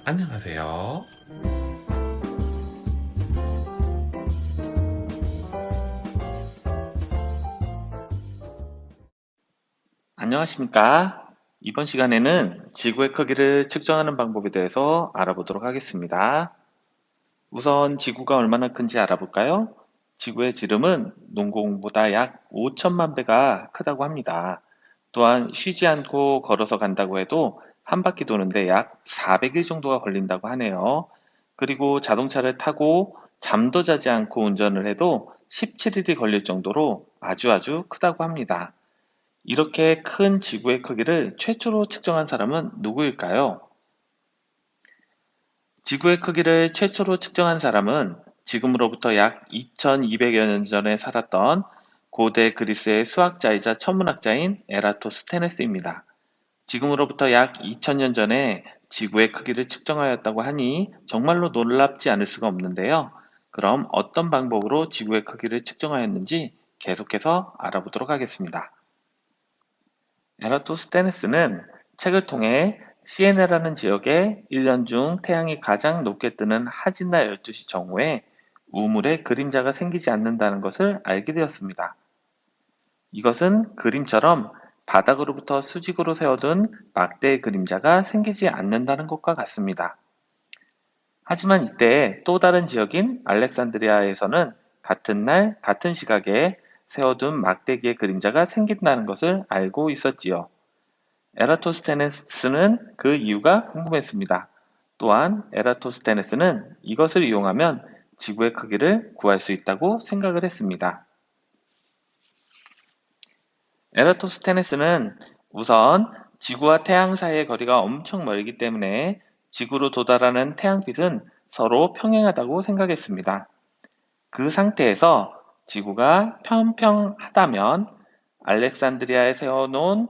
안녕하세요. 안녕하십니까? 이번 시간에는 지구의 크기를 측정하는 방법에 대해서 알아보도록 하겠습니다. 우선 지구가 얼마나 큰지 알아볼까요? 지구의 지름은 농구공보다 약 5천만 배가 크다고 합니다. 또한 쉬지 않고 걸어서 간다고 해도 한 바퀴 도는데 약 400일 정도가 걸린다고 하네요. 그리고 자동차를 타고 잠도 자지 않고 운전을 해도 17일이 걸릴 정도로 아주 크다고 합니다. 이렇게 큰 지구의 크기를 최초로 측정한 사람은 누구일까요? 지구의 크기를 최초로 측정한 사람은 지금으로부터 약 2200여 년 전에 살았던 고대 그리스의 수학자이자 천문학자인 에라토스테네스입니다. 지금으로부터 약 2000년 전에 지구의 크기를 측정하였다고 하니 정말로 놀랍지 않을 수가 없는데요. 그럼 어떤 방법으로 지구의 크기를 측정하였는지 계속해서 알아보도록 하겠습니다. 에라토스테네스는 책을 통해 시에네라는 지역에 1년 중 태양이 가장 높게 뜨는 하진날 12시 정오에 우물에 그림자가 생기지 않는다는 것을 알게 되었습니다. 이것은 그림처럼 바닥으로부터 수직으로 세워둔 막대의 그림자가 생기지 않는다는 것과 같습니다. 하지만 이때 또 다른 지역인 알렉산드리아에서는 같은 날 같은 시각에 세워둔 막대기의 그림자가 생긴다는 것을 알고 있었지요. 에라토스테네스는 그 이유가 궁금했습니다. 또한 에라토스테네스는 이것을 이용하면 지구의 크기를 구할 수 있다고 생각을 했습니다. 에라토스테네스는 우선 지구와 태양 사이의 거리가 엄청 멀기 때문에 지구로 도달하는 태양빛은 서로 평행하다고 생각했습니다. 그 상태에서 지구가 평평하다면 알렉산드리아에 세워놓은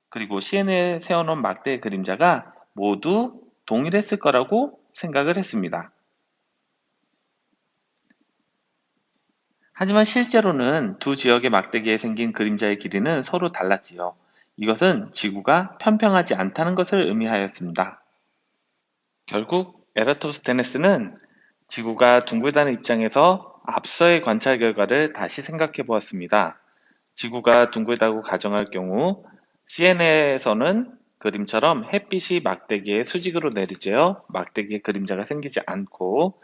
그리고 시엔에 세워놓은 막대의 그림자가 모두 동일했을 거라고 생각을 했습니다. 하지만 실제로는 두 지역의 막대기에 생긴 그림자의 길이는 서로 달랐지요. 이것은 지구가 평평하지 않다는 것을 의미하였습니다. 결국 에라토스테네스는 지구가 둥글다는 입장에서 앞서의 관찰 결과를 다시 생각해 보았습니다. 지구가 둥글다고 가정할 경우 CNN에서는 그림처럼 햇빛이 막대기에 수직으로 내리쬐어 막대기에 그림자가 생기지 않고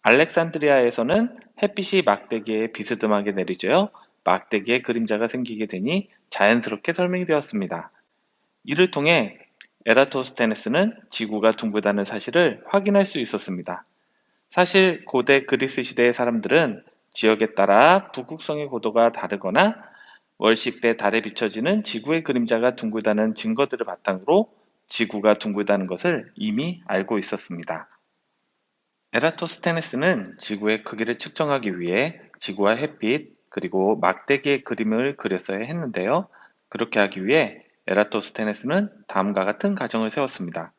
알렉산드리아에서는 햇빛이 막대기에 비스듬하게 내리쬐어 막대기에 그림자가 생기게 되니 자연스럽게 설명이 되었습니다. 이를 통해 에라토스테네스는 지구가 둥글다는 사실을 확인할 수 있었습니다. 사실 고대 그리스 시대의 사람들은 지역에 따라 북극성의 고도가 다르거나 월식 때 달에 비춰지는 지구의 그림자가 둥글다는 증거들을 바탕으로 지구가 둥글다는 것을 이미 알고 있었습니다. 에라토스테네스는 지구의 크기를 측정하기 위해 지구와 햇빛 그리고 막대기의 그림을 그렸어야 했는데요. 그렇게 하기 위해 에라토스테네스는 다음과 같은 가정을 세웠습니다.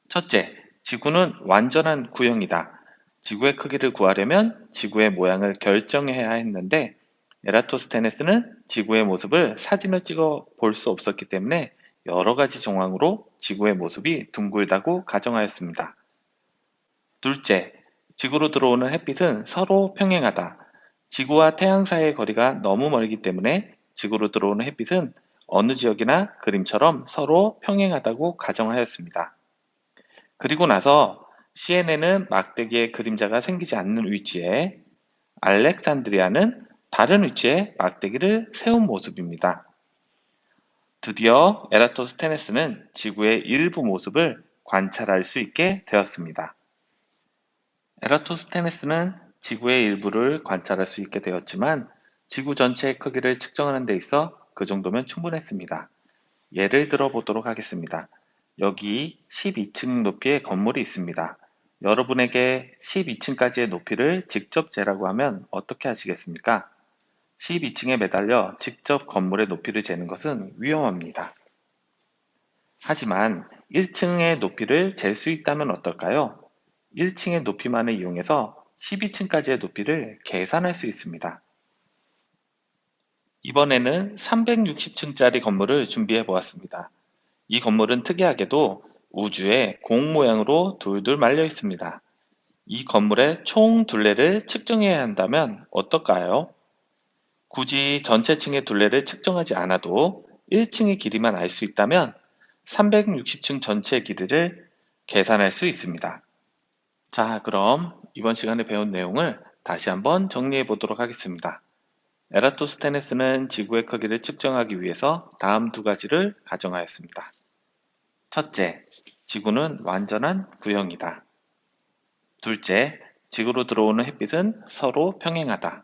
첫째, 지구는 완전한 구형이다. 지구의 크기를 구하려면 지구의 모양을 결정해야 했는데 에라토스테네스는 지구의 모습을 사진을 찍어 볼 수 없었기 때문에 여러 가지 정황으로 지구의 모습이 둥글다고 가정하였습니다. 둘째, 지구로 들어오는 햇빛은 서로 평행하다. 지구와 태양 사이의 거리가 너무 멀기 때문에 지구로 들어오는 햇빛은 어느 지역이나 그림처럼 서로 평행하다고 가정하였습니다. 그리고 나서 CNN은 막대기에 그림자가 생기지 않는 위치에, 알렉산드리아는 다른 위치에 막대기를 세운 모습입니다. 드디어 에라토스테네스는 지구의 일부 모습을 관찰할 수 있게 되었습니다. 에라토스테네스는 지구의 일부를 관찰할 수 있게 되었지만 지구 전체의 크기를 측정하는 데 있어 그 정도면 충분했습니다. 예를 들어 보도록 하겠습니다. 여기 12층 높이의 건물이 있습니다. 여러분에게 12층까지의 높이를 직접 재라고 하면 어떻게 하시겠습니까? 12층에 매달려 직접 건물의 높이를 재는 것은 위험합니다. 하지만 1층의 높이를 잴 수 있다면 어떨까요? 1층의 높이만을 이용해서 12층까지의 높이를 계산할 수 있습니다. 이번에는 360층짜리 건물을 준비해 보았습니다. 이 건물은 특이하게도 우주에 공 모양으로 둘둘 말려 있습니다. 이 건물의 총 둘레를 측정해야 한다면 어떨까요? 굳이 전체 층의 둘레를 측정하지 않아도 1층의 길이만 알 수 있다면 360층 전체 길이를 계산할 수 있습니다. 자, 그럼 이번 시간에 배운 내용을 다시 한번 정리해 보도록 하겠습니다. 에라토스테네스는 지구의 크기를 측정하기 위해서 다음 두 가지를 가정하였습니다. 첫째, 지구는 완전한 구형이다. 둘째, 지구로 들어오는 햇빛은 서로 평행하다.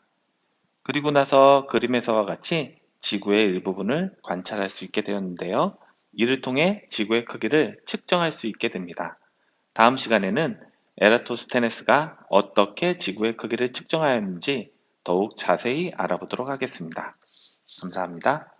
그리고 나서 그림에서와 같이 지구의 일부분을 관찰할 수 있게 되었는데요. 이를 통해 지구의 크기를 측정할 수 있게 됩니다. 다음 시간에는 에라토스테네스가 어떻게 지구의 크기를 측정하였는지 더욱 자세히 알아보도록 하겠습니다. 감사합니다.